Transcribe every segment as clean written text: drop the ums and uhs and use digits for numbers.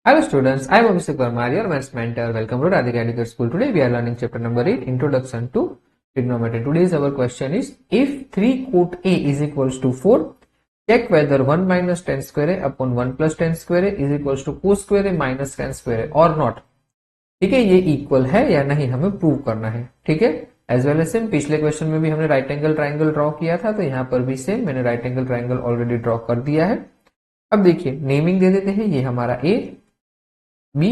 Hello students, I am Abhishek Verma, your maths mentor. Welcome to Radhika Educate School. Today we are learning chapter number 8, Introduction to Trigonometry. Today's our question is, if 3 quote A is equals to 4, check whether 1 minus tan square A upon 1 plus tan square A is equals to cos square A minus tan square A or not. ठीक है, ये equal है या नहीं हमें prove करना है. ठीक है, एज वेल एज सेम पिछले क्वेश्चन में भी हमने राइट एंगल ट्राइंगल ड्रॉ किया था, तो यहाँ पर भी सेम मैंने right angle triangle already draw कर दिया है. अब देखिए नेमिंग दे देते हैं, ये हमारा ए, बी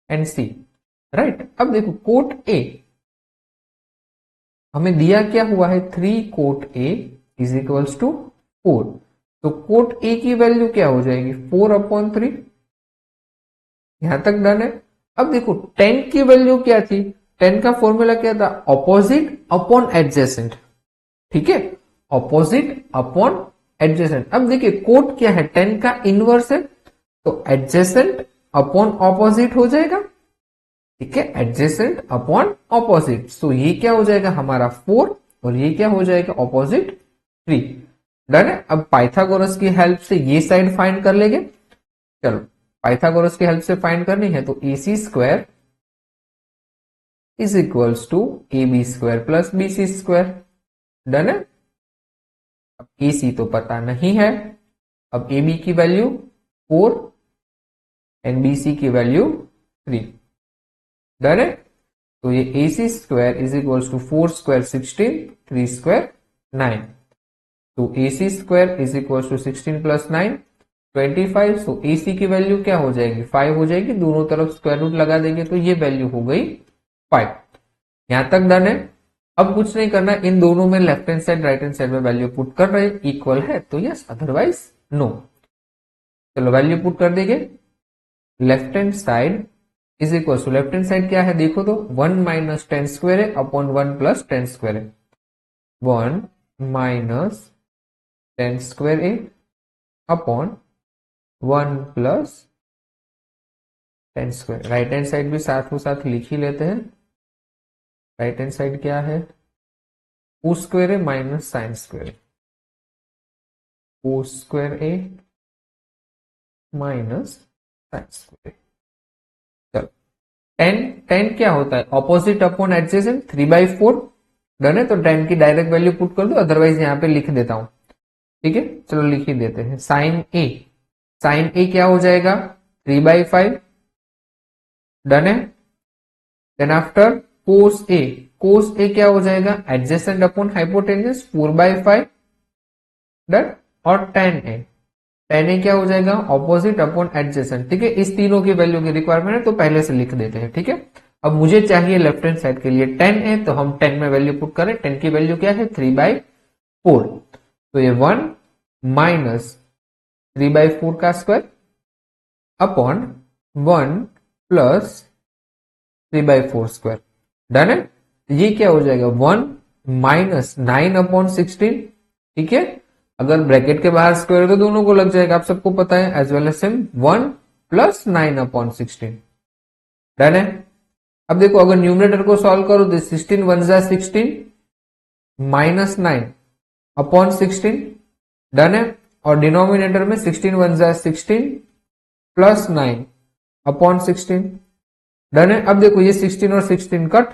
एंड सी. राइट, अब देखो कोट ए हमें दिया क्या हुआ है, 3 cot A is equals to 4. तो कोट ए की वैल्यू क्या हो जाएगी, 4/3. यहां तक डन है. अब देखो tan की वैल्यू क्या थी, tan का फॉर्मूला क्या था, ऑपोजिट अपॉन एडजेसेंट. ठीक है, ऑपोजिट अपॉन एडजेसेंट. अब देखिए कोट क्या है, tan का इनवर्स है, तो एडजेसेंट अपॉन ऑपोजिट हो जाएगा. ठीक है, एडजेसेंट अपॉन ऑपोजिट. सो ये क्या हो जाएगा हमारा 4 और ये क्या हो जाएगा ऑपोजिट 3. डन है. अब पाइथागोरस की हेल्प से ये साइड फाइंड कर लेंगे. चलो पाइथागोरस की हेल्प से फाइंड करनी है, तो AC square is equals to AB square plus BC square. Done है. अब AC तो पता नहीं है, अब AB की वैल्यू 4 एंड BC की वैल्यू 3. डन है. तो ये AC square is equals to 4 square 16, 3 square 9. तो AC square is equals to 16 plus 9 25. So AC की वैल्यू क्या हो जाएगी, 5 हो जाएगी. दोनों तरफ स्क्वायर रूट लगा देंगे तो ये वैल्यू हो गई 5. यहां तक डन है. अब कुछ नहीं करना, इन दोनों में left hand side right hand side में वैल्यू पुट कर रहे, इक्वल है तो यस, अदरवाइज नो. चलो वैल्यू पुट कर देंगे. Left hand side is equal to, left hand side क्या है देखो तो, 1 माइनस tan स्क्वायर है अपॉन 1 प्लस tan स्क्वायर है. 1 minus tan square A upon 1 plus tan square. Right hand side भी साथ लिख ही लेते हैं. राइट हैंड साइड क्या है, कोस square A minus sine square A, cos square A minus sine square ए. चलो tan क्या होता है, ऑपोजिट अपॉन एडजेसेंट, 3/4. डन है. तो tan की डायरेक्ट वैल्यू पुट कर दो, अदरवाइज यहां पे लिख देता हूं. ठीक है, चलो लिख ही देते हैं. साइन ए क्या हो जाएगा, 3/5. डन है. देन आफ्टर कोस ए क्या हो जाएगा, एडजेसेंट अपॉन हाइपोटेन्यूज, 4/5. डन. और tan ए क्या हो जाएगा, ऑपोजिट अपॉन एडजेसेंट. ठीक है, इस तीनों की वैल्यू की रिक्वायरमेंट है तो पहले से लिख देते हैं. ठीक है, अब मुझे चाहिए लेफ्ट हैंड साइड के लिए tan ए, तो हम 10 में वैल्यू पुट करें. 10 की वैल्यू क्या है, 3/4. तो ये 1 माइनस 3/4 का square upon 1 plus 3/4 square. Done है. ये क्या हो जाएगा, 1 माइनस 9/16. ठीक है, अगर ब्रैकेट के बाहर स्क्वायर तो दोनों को लग जाएगा, आप सबको पता है. As well as same 1 plus 9/16. Done है. अब देखो अगर न्यूमरेटर को सॉल्व करो तो 16 1 जा 16 माइनस 9/16. डन है. और डिनोमिनेटर में 16 1 जा 16 प्लस 9/16. डन है. अब देखो ये 16 और 16 कट,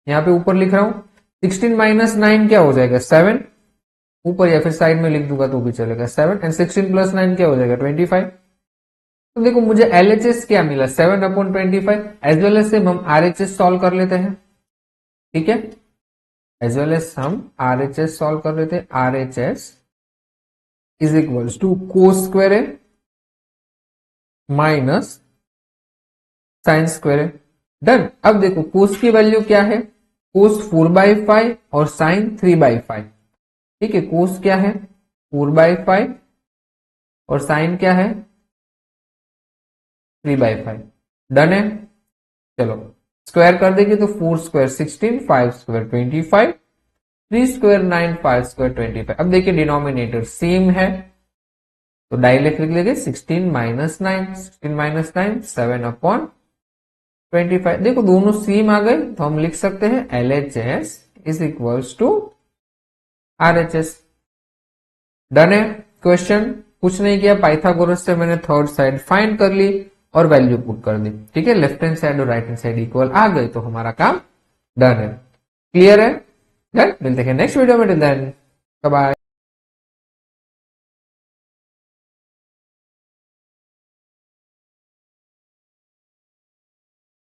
यहां पे ऊपर लिख रहा हूं. 16 माइनस 9 क्या हो जाएगा, 7. ऊपर या फिर साइड में लिख दूंगा तो भी चलेगा, 7. एंड 16 प्लस 9 क्या हो जाएगा, 25. तो देखो मुझे LHS क्या मिला, 7/25. एज वेल एज हम RHS सॉल्व कर लेते हैं. ठीक है, एज वेल एज हम RHS सॉल्व कर लेते हैं. RHS is equals to cos square A minus sine square है. डन. अब देखो कोस की वैल्यू क्या है, कोस 4/5 और साइन 3/5. ठीक है, कोस क्या है 4/5 और साइन क्या है 3/5. डन है. चलो स्क्वायर कर देंगे तो 4 स्क्वायर 16, 5 स्क्वायर 25, 3 स्क्वायर 9, 5 स्क्वायर 25. अब देखिए डिनोमिनेटर सेम है तो डायरेक्ट लिख लेंगे. 16 माइनस 9 7/25. देखो दोनों सेम आ गए तो हम लिख सकते हैं LHS is equals to RHS. Done है. क्वेश्चन कुछ नहीं किया, पाइथागोरस से मैंने थर्ड साइड फाइंड कर ली और वैल्यू पुट कर दी। ठीक है, लेफ्ट हैंड साइड और राइट हैंड साइड इक्वल आ गए तो हमारा काम डन है। क्लियर है? डन। मिलते हैं नेक्स्ट वीडियो में। Then bye.